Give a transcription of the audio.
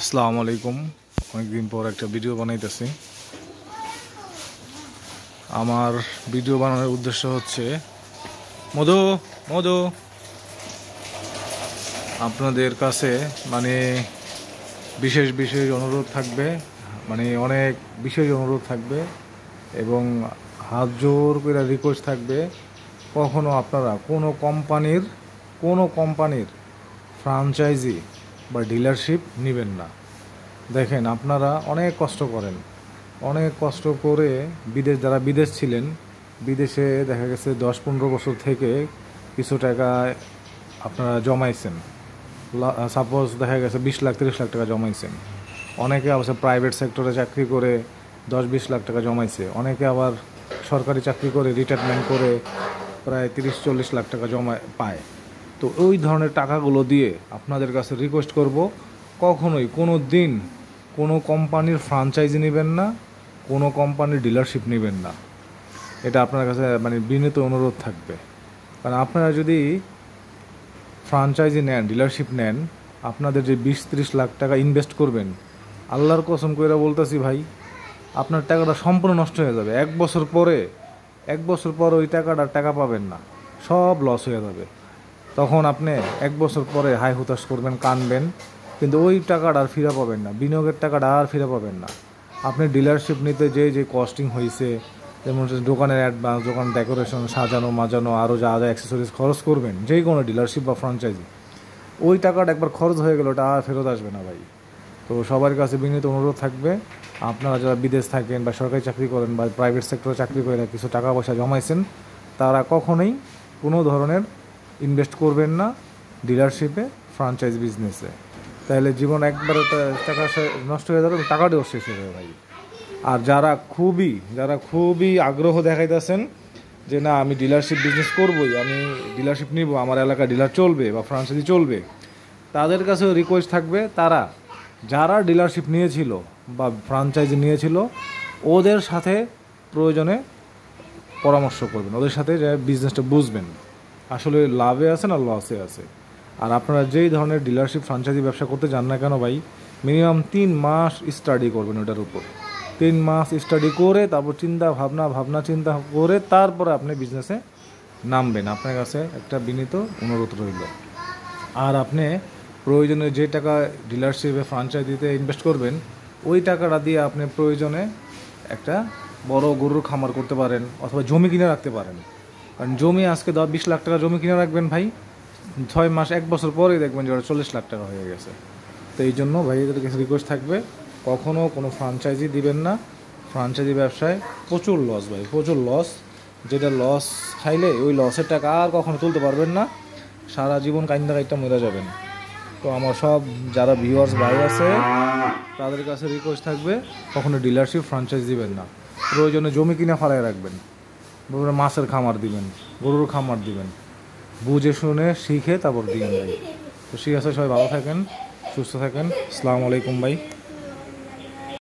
আসসালামু আলাইকুম। অনেকদিন পর একটা ভিডিও বানাইতেছি। আমার ভিডিও বানানোর উদ্দেশ্য হচ্ছে মধু মধু আপনাদের কাছে বিশেষ বিশেষ অনুরোধ থাকবে, অনেক বিশেষ অনুরোধ থাকবে এবং হাত জোর করে রিকোয়েস্ট থাকবে, কখনো আপনারা কোনো কোম্পানির ফ্র্যাঞ্চাইজি বা ডিলারশিপ নেবেন না। দেখেন, আপনারা অনেক কষ্ট করেন, অনেক কষ্ট করে যারা বিদেশ ছিলেন, বিদেশে দেখা গেছে 10-15 বছর থেকে কিছু টাকা আপনারা জমাইছেন। সাপোজ দেখা গেছে 20 লাখ 30 লাখ টাকা জমাইছেন। অনেকে অবশ্য প্রাইভেট সেক্টরে চাকরি করে 10-20 লাখ টাকা জমাইছে। অনেকে আবার সরকারি চাকরি করে রিটায়ারমেন্ট করে প্রায় 30-40 লাখ টাকা পায়। তো ওই ধরনের টাকাগুলো দিয়ে আপনাদের কাছে রিকোয়েস্ট করব, কখনোই কোনো দিন কোনো কোম্পানির ফ্র্যাঞ্চাইজি নেবেন না, কোনো কোম্পানির ডিলারশিপ নেবেন না। এটা আপনার কাছে বিনীত অনুরোধ থাকবে। কারণ আপনারা যদি ফ্র্যাঞ্চাইজি নেন, ডিলারশিপ নেন, আপনাদের যে 20-30 লাখ টাকা ইনভেস্ট করবেন, আল্লাহর কসম করে বলতেছি ভাই, আপনার টাকাটা সম্পূর্ণ নষ্ট হয়ে যাবে। এক বছর পরে ওই টাকা পাবেন না, সব লস হয়ে যাবে। তখন আপনি এক বছর পরে হাই হুতাশ করবেন, কানবেন, কিন্তু ওই টাকাটা আর ফিরে পাবেন না, বিনিয়োগের টাকাটা আর ফিরে পাবেন না। আপনি ডিলারশিপ নিতে যে কস্টিং হয়েছে, যেমন দোকানের অ্যাডভান্স, দোকান ডেকোরেশন, সাজানো মাজানো, আরও যা অ্যাক্সেসরিজ খরচ করবেন যে কোনো ডিলারশিপ বা ফ্র্যাঞ্চাইজি, ওই টাকাটা একবার খরচ হয়ে গেল, ওটা আর ফেরত আসবে না ভাই। তো সবার কাছে বিনীত অনুরোধ থাকবে, আপনারা যারা বিদেশ থাকেন বা সরকারি চাকরি করেন বা প্রাইভেট সেক্টরে চাকরি করে কিছু টাকা পয়সা জমাইছেন, তারা কখনোই কোনো ধরনের ইনভেস্ট করবেন না ডিলারশিপে, ফ্র্যাঞ্চাইজ বিজনেসে। তাহলে জীবন একবারে টাকা নষ্ট হয়ে যাবে, টাকাটাও শেষ হয়ে যাবে ভাই। আর যারা খুবই আগ্রহ দেখাইতেছেন যে না, আমি ডিলারশিপ বিজনেস করবই, আমি ডিলারশিপ নিব, আমার এলাকায় ডিলার চলবে বা ফ্র্যাঞ্চাইজি চলবে, তাদের কাছেও রিকোয়েস্ট থাকবে, যারা ডিলারশিপ নিয়েছিল বা ফ্র্যাঞ্চাইজি নিয়েছিল, ওদের সাথে প্রয়োজনে পরামর্শ করবেন, ওদের সাথে যে বিজনেসটা বুঝবেন আসলে লাভে আছে না লসে আছে। আর আপনারা যেই ধরনের ডিলারশিপ ফ্র্যাঞ্চাইজি ব্যবসা করতে যান না কেন ভাই, মিনিমাম 3 মাস স্টাডি করবেন ওটার উপর। 3 মাস স্টাডি করে তারপর চিন্তা করে তারপরে আপনি বিজনেসে নামবেন। আপনার কাছে একটা বিনীত অনুরোধ রইল। আর আপনি প্রয়োজনে যে টাকা ডিলারশিপে ফ্র্যাঞ্চাইজিতে ইনভেস্ট করবেন, ওই টাকাটা দিয়ে আপনি প্রয়োজনে একটা বড় গরুর খামার করতে পারেন, অথবা জমি কিনে রাখতে পারেন। কারণ জমি আজকে 10-20 লাখ টাকা জমি কিনে রাখবেন ভাই, 6 মাস 1 বছর পরেই দেখবেন যে ওটা 40 লাখ টাকা হয়ে গেছে। তো এই জন্য ভাইদের কাছে রিকোয়েস্ট থাকবে, কখনও কোনো ফ্র্যাঞ্চাইজি দিবেন না। ফ্র্যাঞ্চাইজি ব্যবসায় প্রচুর লস ভাই, প্রচুর লস। যেটা লস খাইলে ওই লসের টাকা আর কখনো তুলতে পারবেন না, সারা জীবন কাইন্দা মরে যাবেন। তো আমার সব যারা ভিউয়ার্স ভাই আছে, তাদের কাছে রিকোয়েস্ট থাকবে, কখনো ডিলারশিপ ফ্র্যাঞ্চাইজি দিবেন না। প্রয়োজনে জমি কিনে ফেলায় রাখবেন, মাছের খামার দিবেন, গরুর খামার দিবেন, বুঝে শুনে শিখে তারপর দিবেন ভাই। তো ঠিক আছে, সবাই ভালো থাকেন, সুস্থ থাকেন। আসসালামু আলাইকুম ভাই।